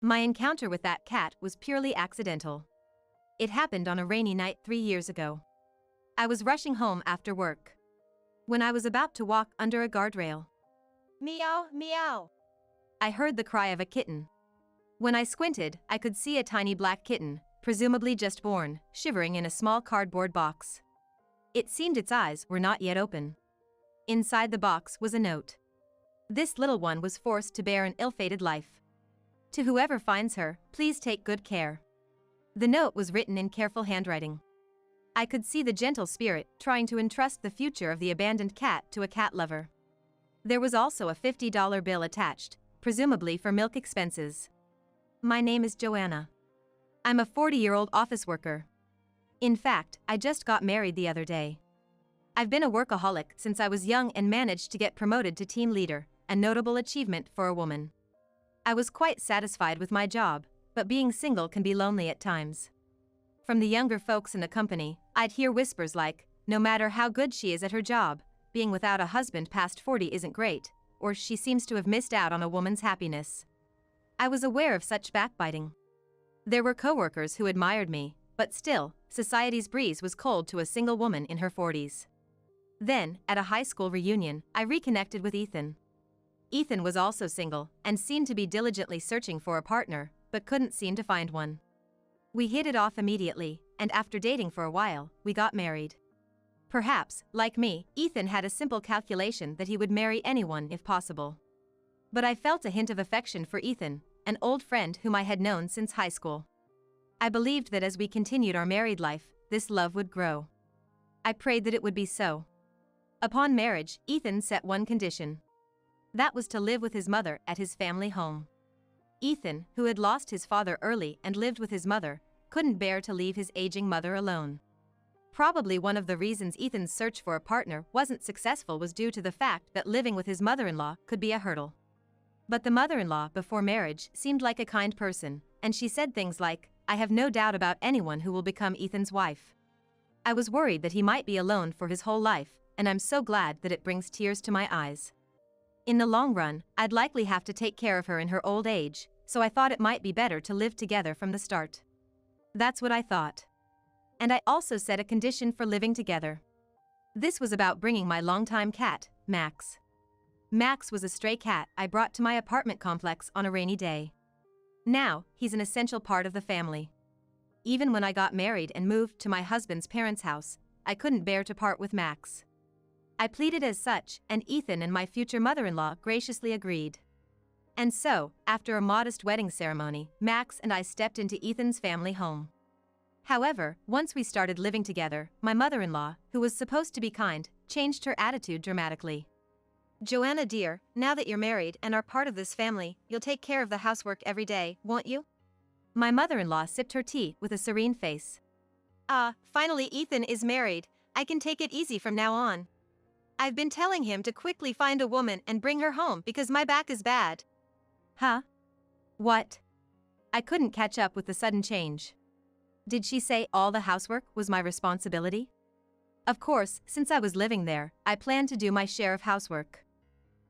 My encounter with that cat was purely accidental. It happened on a rainy night 3 years ago. I was rushing home after work. When I was about to walk under a guardrail, meow, meow, I heard the cry of a kitten. When I squinted, I could see a tiny black kitten, presumably just born, shivering in a small cardboard box. It seemed its eyes were not yet open. Inside the box was a note. This little one was forced to bear an ill-fated life. To whoever finds her, please take good care. The note was written in careful handwriting. I could see the gentle spirit trying to entrust the future of the abandoned cat to a cat lover. There was also a $50 bill attached, presumably for milk expenses. My name is Joanna. I'm a 40-year-old office worker. In fact, I just got married the other day. I've been a workaholic since I was young and managed to get promoted to team leader, a notable achievement for a woman. I was quite satisfied with my job, but being single can be lonely at times. From the younger folks in the company, I'd hear whispers like, no matter how good she is at her job, being without a husband past 40 isn't great, or she seems to have missed out on a woman's happiness. I was aware of such backbiting. There were coworkers who admired me, but still, society's breeze was cold to a single woman in her 40s. Then, at a high school reunion, I reconnected with Ethan. Ethan was also single, and seemed to be diligently searching for a partner, but couldn't seem to find one. We hit it off immediately, and after dating for a while, we got married. Perhaps, like me, Ethan had a simple calculation that he would marry anyone if possible. But I felt a hint of affection for Ethan, an old friend whom I had known since high school. I believed that as we continued our married life, this love would grow. I prayed that it would be so. Upon marriage, Ethan set one condition. That was to live with his mother at his family home. Ethan, who had lost his father early and lived with his mother, couldn't bear to leave his aging mother alone. Probably one of the reasons Ethan's search for a partner wasn't successful was due to the fact that living with his mother-in-law could be a hurdle. But the mother-in-law before marriage seemed like a kind person, and she said things like, I have no doubt about anyone who will become Ethan's wife. I was worried that he might be alone for his whole life, and I'm so glad that it brings tears to my eyes. In the long run, I'd likely have to take care of her in her old age, so I thought it might be better to live together from the start. That's what I thought. And I also set a condition for living together. This was about bringing my longtime cat, Max. Max was a stray cat I brought to my apartment complex on a rainy day. Now, he's an essential part of the family. Even when I got married and moved to my husband's parents' house, I couldn't bear to part with Max. I pleaded as such, and Ethan and my future mother-in-law graciously agreed. And so, after a modest wedding ceremony, Max and I stepped into Ethan's family home. However, once we started living together, my mother-in-law, who was supposed to be kind, changed her attitude dramatically. Joanna dear, now that you're married and are part of this family, you'll take care of the housework every day, won't you? My mother-in-law sipped her tea with a serene face. Finally Ethan is married, I can take it easy from now on. I've been telling him to quickly find a woman and bring her home because my back is bad. Huh? What? I couldn't catch up with the sudden change. Did she say all the housework was my responsibility? Of course, since I was living there, I planned to do my share of housework.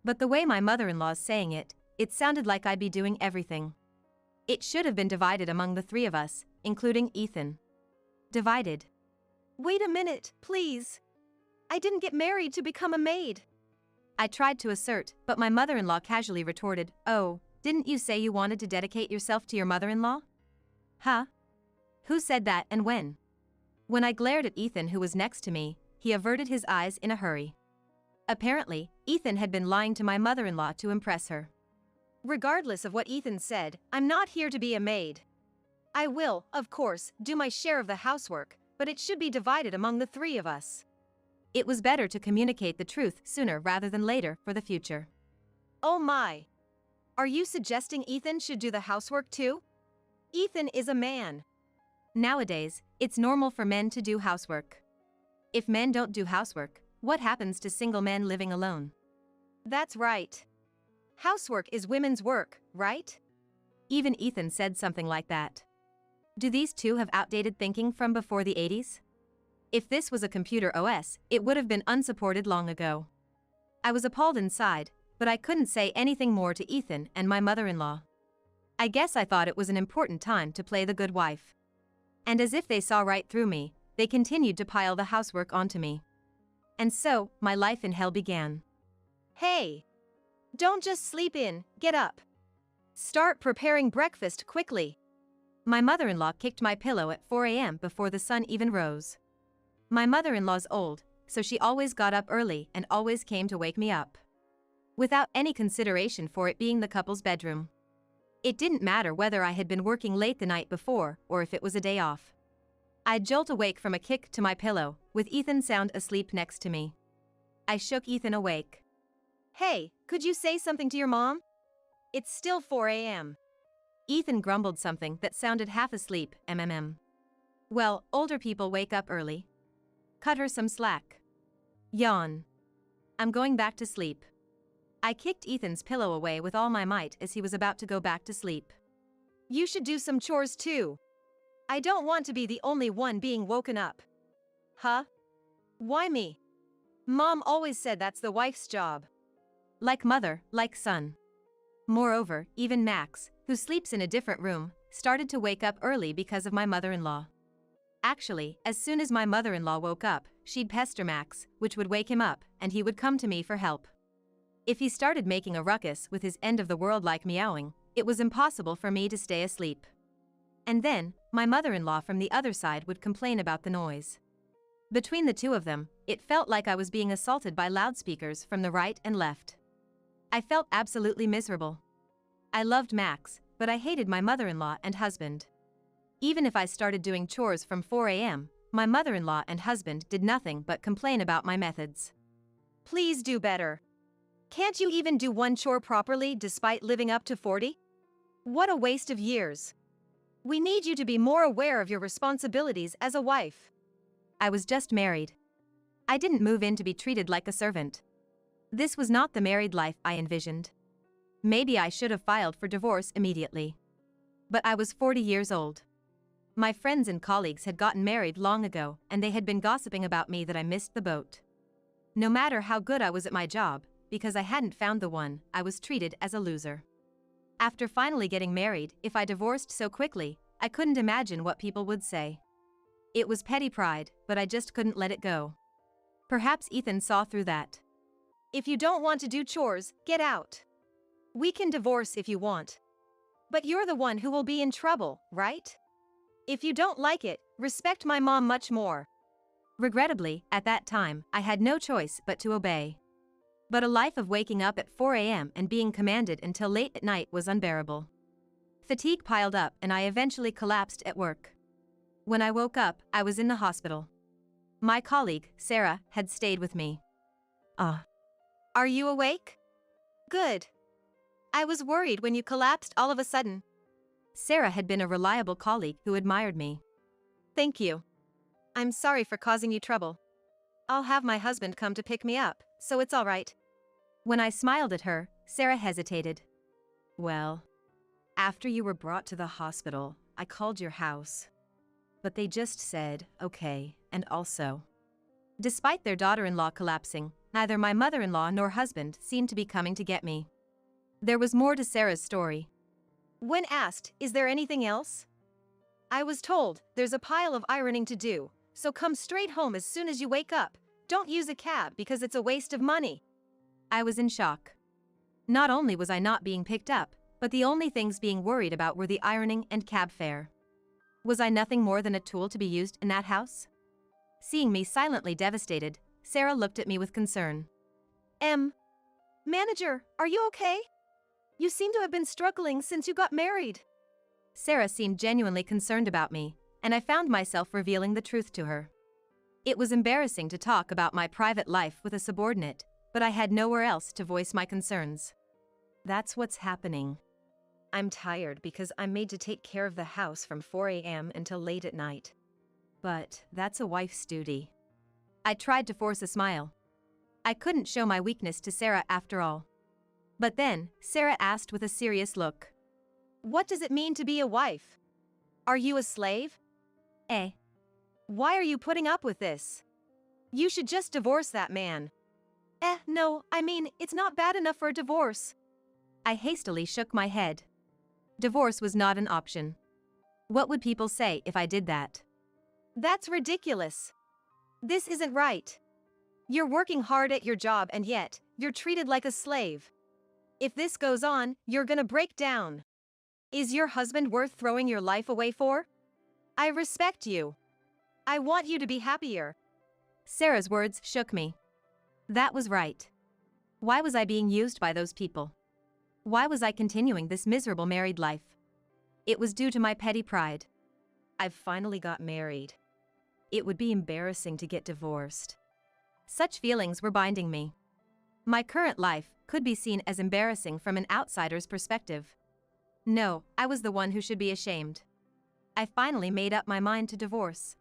But the way my mother-in-law's saying it, it sounded like I'd be doing everything. It should have been divided among the three of us, including Ethan. Divided. Wait a minute, please. I didn't get married to become a maid. I tried to assert, but my mother-in-law casually retorted, oh, didn't you say you wanted to dedicate yourself to your mother-in-law? Huh? Who said that and when? When I glared at Ethan, who was next to me, he averted his eyes in a hurry. Apparently, Ethan had been lying to my mother-in-law to impress her. Regardless of what Ethan said, I'm not here to be a maid. I will, of course, do my share of the housework, but it should be divided among the three of us. It was better to communicate the truth sooner rather than later for the future. Oh my! Are you suggesting Ethan should do the housework too? Ethan is a man. Nowadays, it's normal for men to do housework. If men don't do housework, what happens to single men living alone? That's right. Housework is women's work, right? Even Ethan said something like that. Do these two have outdated thinking from before the 80s? If this was a computer OS, it would have been unsupported long ago. I was appalled inside, but I couldn't say anything more to Ethan and my mother-in-law. I guess I thought it was an important time to play the good wife. And as if they saw right through me, they continued to pile the housework onto me. And so, my life in hell began. Hey! Don't just sleep in, get up. Start preparing breakfast quickly. My mother-in-law kicked my pillow at 4 a.m. before the sun even rose. My mother-in-law's old, so she always got up early and always came to wake me up. Without any consideration for it being the couple's bedroom. It didn't matter whether I had been working late the night before or if it was a day off. I'd jolt awake from a kick to my pillow, with Ethan sound asleep next to me. I shook Ethan awake. Hey, could you say something to your mom? It's still 4 a.m. Ethan grumbled something that sounded half asleep, Well, older people wake up early. Cut her some slack. Yawn. I'm going back to sleep. I kicked Ethan's pillow away with all my might as he was about to go back to sleep. You should do some chores too. I don't want to be the only one being woken up. Huh? Why me? Mom always said that's the wife's job. Like mother, like son. Moreover, even Max, who sleeps in a different room, started to wake up early because of my mother-in-law. Actually, as soon as my mother-in-law woke up, she'd pester Max, which would wake him up, and he would come to me for help. If he started making a ruckus with his end-of-the-world-like meowing, it was impossible for me to stay asleep. And then, my mother-in-law from the other side would complain about the noise. Between the two of them, it felt like I was being assaulted by loudspeakers from the right and left. I felt absolutely miserable. I loved Max, but I hated my mother-in-law and husband. Even if I started doing chores from 4 a.m., my mother-in-law and husband did nothing but complain about my methods. Please do better. Can't you even do one chore properly despite living up to 40? What a waste of years. We need you to be more aware of your responsibilities as a wife. I was just married. I didn't move in to be treated like a servant. This was not the married life I envisioned. Maybe I should have filed for divorce immediately. But I was 40 years old. My friends and colleagues had gotten married long ago, and they had been gossiping about me that I missed the boat. No matter how good I was at my job, because I hadn't found the one, I was treated as a loser. After finally getting married, if I divorced so quickly, I couldn't imagine what people would say. It was petty pride, but I just couldn't let it go. Perhaps Ethan saw through that. If you don't want to do chores, get out. We can divorce if you want. But you're the one who will be in trouble, right? If you don't like it, respect my mom much more. Regrettably, at that time, I had no choice but to obey. But a life of waking up at 4 a.m. and being commanded until late at night was unbearable. Fatigue piled up and I eventually collapsed at work. When I woke up, I was in the hospital. My colleague, Sarah, had stayed with me. Are you awake? Good. I was worried when you collapsed all of a sudden. Sarah had been a reliable colleague who admired me. Thank you. I'm sorry for causing you trouble. I'll have my husband come to pick me up, so it's all right. When I smiled at her, Sarah hesitated. Well, after you were brought to the hospital, I called your house. But they just said, okay, and also. Despite their daughter-in-law collapsing, neither my mother-in-law nor husband seemed to be coming to get me. There was more to Sarah's story. When asked, is there anything else? I was told, there's a pile of ironing to do, so come straight home as soon as you wake up. Don't use a cab because it's a waste of money. I was in shock. Not only was I not being picked up, but the only things being worried about were the ironing and cab fare. Was I nothing more than a tool to be used in that house? Seeing me silently devastated, Sarah looked at me with concern. Manager, are you okay? You seem to have been struggling since you got married. Sarah seemed genuinely concerned about me, and I found myself revealing the truth to her. It was embarrassing to talk about my private life with a subordinate, but I had nowhere else to voice my concerns. That's what's happening. I'm tired because I'm made to take care of the house from 4 a.m. until late at night. But that's a wife's duty. I tried to force a smile. I couldn't show my weakness to Sarah after all. But then, Sarah asked with a serious look. What does it mean to be a wife? Are you a slave? Why are you putting up with this? You should just divorce that man. No, I mean, it's not bad enough for a divorce. I hastily shook my head. Divorce was not an option. What would people say if I did that? That's ridiculous. This isn't right. You're working hard at your job and yet, you're treated like a slave. If this goes on, you're gonna break down. Is your husband worth throwing your life away for? I respect you. I want you to be happier. Sarah's words shook me. That was right. Why was I being used by those people? Why was I continuing this miserable married life? It was due to my petty pride. I've finally got married. It would be embarrassing to get divorced. Such feelings were binding me. My current life could be seen as embarrassing from an outsider's perspective. No, I was the one who should be ashamed. I finally made up my mind to divorce.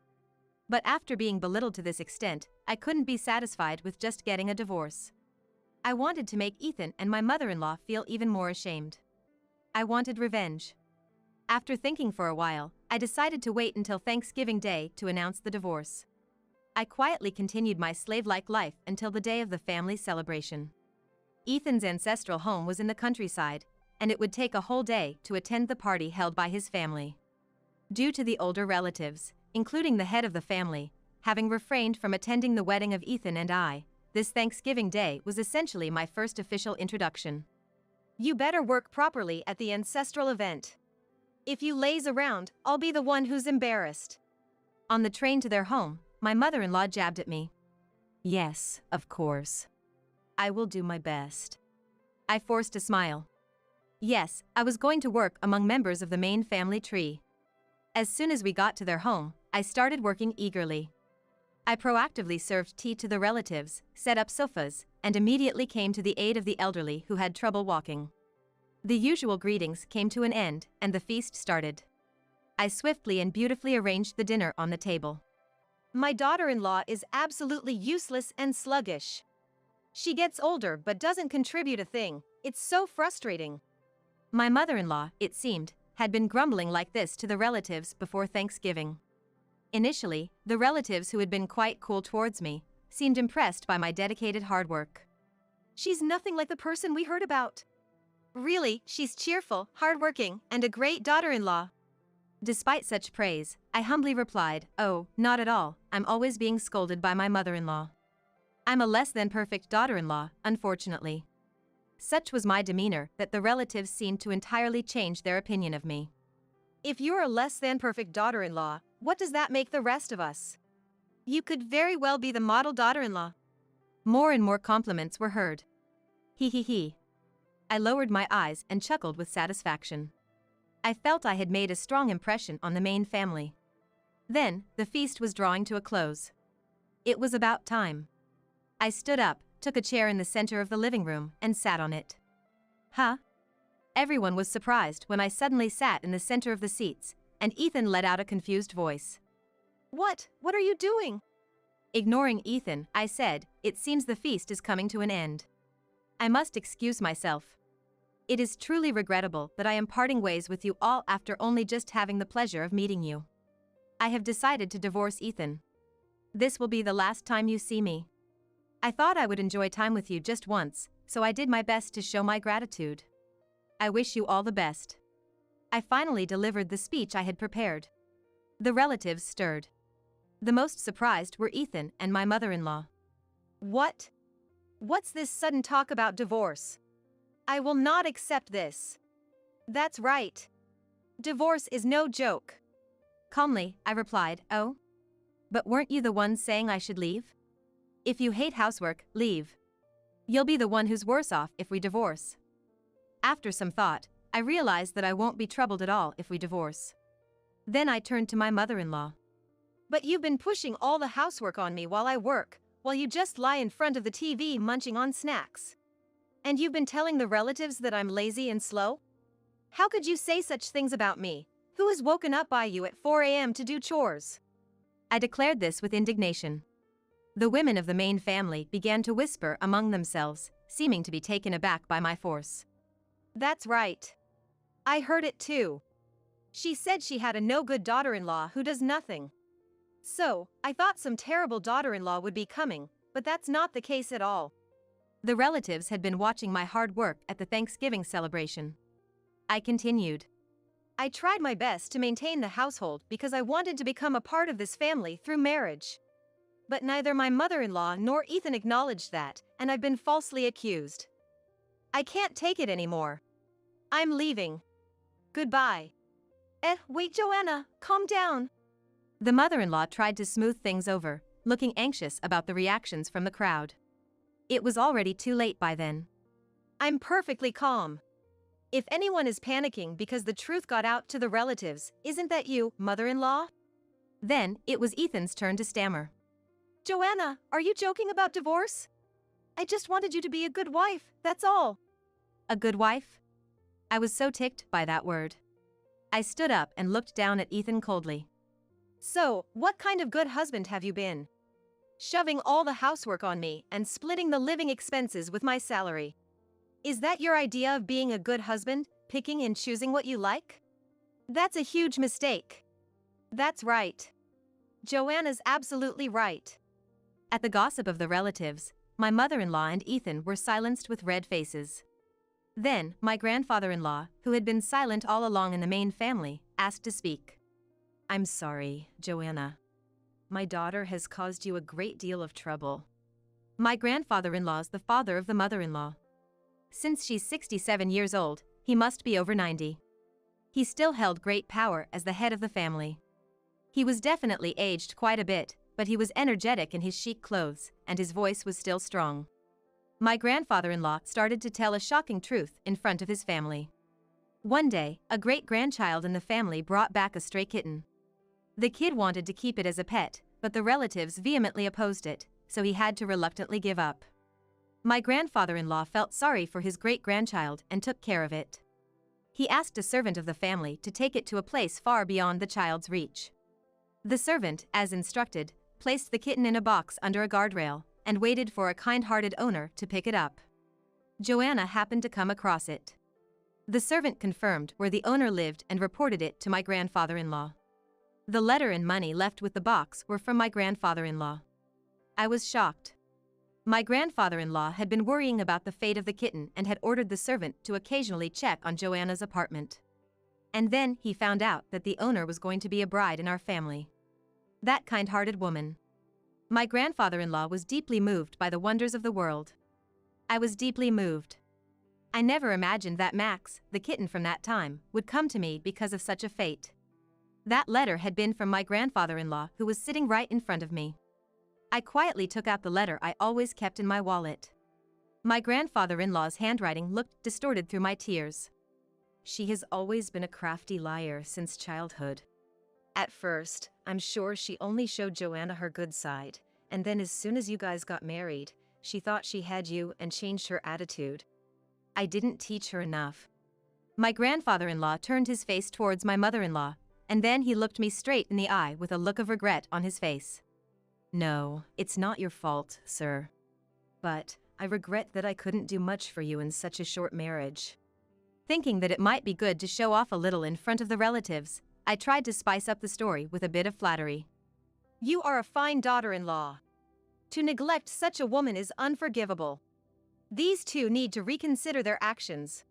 But after being belittled to this extent, I couldn't be satisfied with just getting a divorce. I wanted to make Ethan and my mother-in-law feel even more ashamed. I wanted revenge. After thinking for a while, I decided to wait until Thanksgiving Day to announce the divorce. I quietly continued my slave-like life until the day of the family celebration. Ethan's ancestral home was in the countryside, and it would take a whole day to attend the party held by his family. Due to the older relatives, including the head of the family, having refrained from attending the wedding of Ethan and I, this Thanksgiving Day was essentially my first official introduction. You better work properly at the ancestral event. If you laze around, I'll be the one who's embarrassed. On the train to their home, my mother-in-law jabbed at me. Yes, of course. I will do my best. I forced a smile. Yes, I was going to work among members of the main family tree. As soon as we got to their home, I started working eagerly. I proactively served tea to the relatives, set up sofas, and immediately came to the aid of the elderly who had trouble walking. The usual greetings came to an end, and the feast started. I swiftly and beautifully arranged the dinner on the table. My daughter-in-law is absolutely useless and sluggish. She gets older but doesn't contribute a thing. It's so frustrating. My mother-in-law, it seemed, had been grumbling like this to the relatives before Thanksgiving. Initially, the relatives who had been quite cool towards me seemed impressed by my dedicated hard work. She's nothing like the person we heard about. Really, she's cheerful, hardworking, and a great daughter-in-law. Despite such praise, I humbly replied, "Oh, not at all, I'm always being scolded by my mother-in-law. I'm a less than perfect daughter-in-law, unfortunately." Such was my demeanor that the relatives seemed to entirely change their opinion of me. If you're a less than perfect daughter-in-law, what does that make the rest of us? You could very well be the model daughter-in-law. More and more compliments were heard. He. I lowered my eyes and chuckled with satisfaction. I felt I had made a strong impression on the main family. Then, the feast was drawing to a close. It was about time. I stood up, took a chair in the center of the living room, and sat on it. Huh? Everyone was surprised when I suddenly sat in the center of the seats, and Ethan let out a confused voice. What are you doing? Ignoring Ethan, I said, "It seems the feast is coming to an end. I must excuse myself. It is truly regrettable that I am parting ways with you all after only just having the pleasure of meeting you. I have decided to divorce Ethan. This will be the last time you see me. I thought I would enjoy time with you just once, so I did my best to show my gratitude. I wish you all the best." I finally delivered the speech I had prepared. The relatives stirred. The most surprised were Ethan and my mother-in-law. What? What's this sudden talk about divorce? I will not accept this. That's right. Divorce is no joke. Calmly, I replied, "Oh? But weren't you the one saying I should leave? If you hate housework, leave. You'll be the one who's worse off if we divorce." After some thought, I realized that I won't be troubled at all if we divorce. Then I turned to my mother-in-law. But you've been pushing all the housework on me while I work, while you just lie in front of the TV munching on snacks. And you've been telling the relatives that I'm lazy and slow? How could you say such things about me, who is woken up by you at 4 a.m. to do chores? I declared this with indignation. The women of the main family began to whisper among themselves, seeming to be taken aback by my force. That's right. I heard it too. She said she had a no-good daughter-in-law who does nothing. So, I thought some terrible daughter-in-law would be coming, but that's not the case at all. The relatives had been watching my hard work at the Thanksgiving celebration. I continued. I tried my best to maintain the household because I wanted to become a part of this family through marriage. But neither my mother-in-law nor Ethan acknowledged that, and I've been falsely accused. I can't take it anymore. I'm leaving. Goodbye. Wait, Joanna, calm down. The mother-in-law tried to smooth things over, looking anxious about the reactions from the crowd. It was already too late by then. I'm perfectly calm. If anyone is panicking because the truth got out to the relatives, isn't that you, mother-in-law? Then, it was Ethan's turn to stammer. Joanna, are you joking about divorce? I just wanted you to be a good wife, that's all. A good wife? I was so ticked by that word. I stood up and looked down at Ethan coldly. So, what kind of good husband have you been? Shoving all the housework on me and splitting the living expenses with my salary. Is that your idea of being a good husband, picking and choosing what you like? That's a huge mistake. That's right. Joanna's absolutely right. At the gossip of the relatives, my mother-in-law and Ethan were silenced with red faces. Then, my grandfather-in-law, who had been silent all along in the main family, asked to speak. I'm sorry, Joanna. My daughter has caused you a great deal of trouble. My grandfather-in-law's the father of the mother-in-law. Since she's 67 years old, he must be over 90. He still held great power as the head of the family. He was definitely aged quite a bit, but he was energetic in his chic clothes, and his voice was still strong. My grandfather-in-law started to tell a shocking truth in front of his family. One day, a great-grandchild in the family brought back a stray kitten. The kid wanted to keep it as a pet, but the relatives vehemently opposed it, so he had to reluctantly give up. My grandfather-in-law felt sorry for his great-grandchild and took care of it. He asked a servant of the family to take it to a place far beyond the child's reach. The servant, as instructed, placed the kitten in a box under a guardrail and waited for a kind-hearted owner to pick it up. Joanna happened to come across it. The servant confirmed where the owner lived and reported it to my grandfather-in-law. The letter and money left with the box were from my grandfather-in-law. I was shocked. My grandfather-in-law had been worrying about the fate of the kitten and had ordered the servant to occasionally check on Joanna's apartment. And then he found out that the owner was going to be a bride in our family. That kind-hearted woman. My grandfather-in-law was deeply moved by the wonders of the world. I was deeply moved. I never imagined that Max, the kitten from that time, would come to me because of such a fate. That letter had been from my grandfather-in-law, who was sitting right in front of me. I quietly took out the letter I always kept in my wallet. My grandfather-in-law's handwriting looked distorted through my tears. She has always been a crafty liar since childhood. At first, I'm sure she only showed Joanna her good side, and then as soon as you guys got married, she thought she had you and changed her attitude. I didn't teach her enough. My grandfather-in-law turned his face towards my mother-in-law, and then he looked me straight in the eye with a look of regret on his face. No, it's not your fault, sir. But I regret that I couldn't do much for you in such a short marriage. Thinking that it might be good to show off a little in front of the relatives, I tried to spice up the story with a bit of flattery. You are a fine daughter-in-law. To neglect such a woman is unforgivable. These two need to reconsider their actions.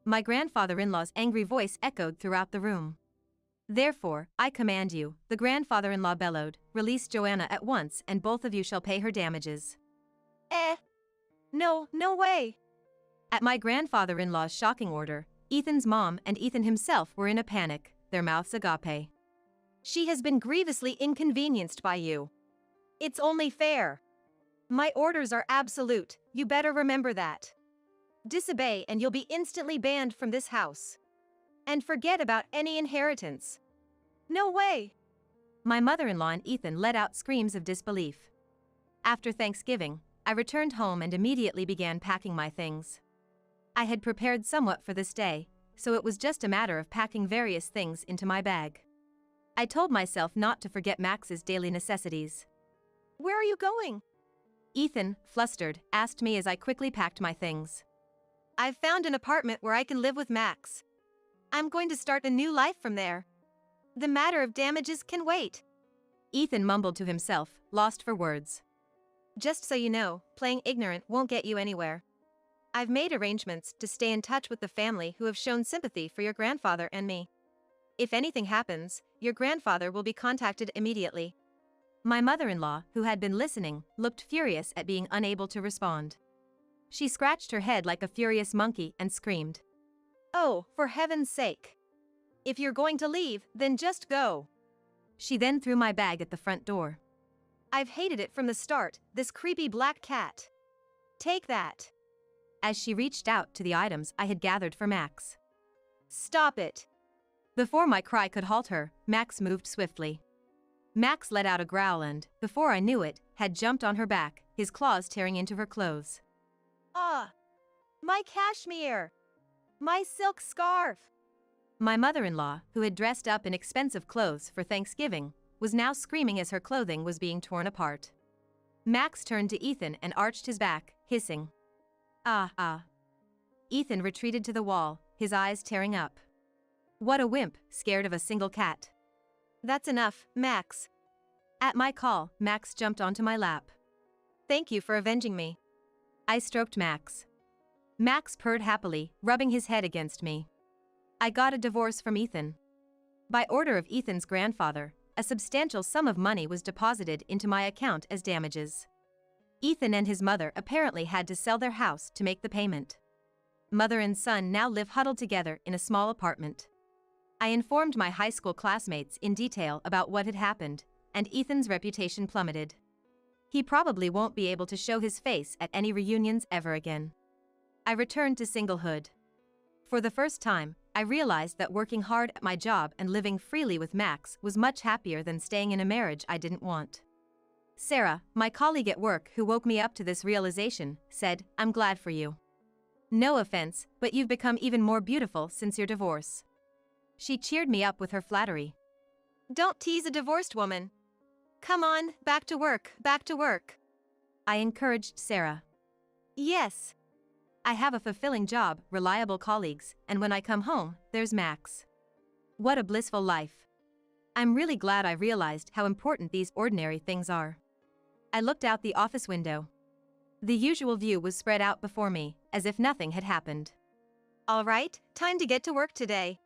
My grandfather-in-law's angry voice echoed throughout the room. Therefore, I command you, the grandfather-in-law bellowed, release Joanna at once and both of you shall pay her damages. No way. At my grandfather-in-law's shocking order, Ethan's mom and Ethan himself were in a panic, their mouths agape. She has been grievously inconvenienced by you. It's only fair. My orders are absolute, you better remember that. Disobey and you'll be instantly banned from this house. And forget about any inheritance. No way. My mother-in-law and Ethan let out screams of disbelief. After Thanksgiving, I returned home and immediately began packing my things. I had prepared somewhat for this day, so it was just a matter of packing various things into my bag. I told myself not to forget Max's daily necessities. Where are you going? Ethan, flustered, asked me as I quickly packed my things. I've found an apartment where I can live with Max. I'm going to start a new life from there. The matter of damages can wait. Ethan mumbled to himself, lost for words. Just so you know, playing ignorant won't get you anywhere. I've made arrangements to stay in touch with the family who have shown sympathy for your grandfather and me. If anything happens, your grandfather will be contacted immediately. My mother-in-law, who had been listening, looked furious at being unable to respond. She scratched her head like a furious monkey and screamed. Oh, for heaven's sake. If you're going to leave, then just go. She then threw my bag at the front door. I've hated it from the start, this creepy black cat. Take that. As she reached out to the items I had gathered for Max. Stop it. Before my cry could halt her, Max moved swiftly. Max let out a growl and, before I knew it, had jumped on her back, his claws tearing into her clothes. Ah! My cashmere! My silk scarf! My mother-in-law, who had dressed up in expensive clothes for Thanksgiving, was now screaming as her clothing was being torn apart. Max turned to Ethan and arched his back, hissing. Ah. Ethan retreated to the wall, his eyes tearing up. What a wimp, scared of a single cat. That's enough, Max. At my call, Max jumped onto my lap. Thank you for avenging me. I stroked Max. Max purred happily, rubbing his head against me. I got a divorce from Ethan. By order of Ethan's grandfather, a substantial sum of money was deposited into my account as damages. Ethan and his mother apparently had to sell their house to make the payment. Mother and son now live huddled together in a small apartment. I informed my high school classmates in detail about what had happened, and Ethan's reputation plummeted. He probably won't be able to show his face at any reunions ever again. I returned to singlehood. For the first time, I realized that working hard at my job and living freely with Max was much happier than staying in a marriage I didn't want. Sarah, my colleague at work who woke me up to this realization, said, "I'm glad for you. No offense, but you've become even more beautiful since your divorce." She cheered me up with her flattery. Don't tease a divorced woman. Come on, back to work, back to work. I encouraged Sarah. Yes. I have a fulfilling job, reliable colleagues, and when I come home, there's Max. What a blissful life. I'm really glad I realized how important these ordinary things are. I looked out the office window. The usual view was spread out before me, as if nothing had happened. All right, time to get to work today.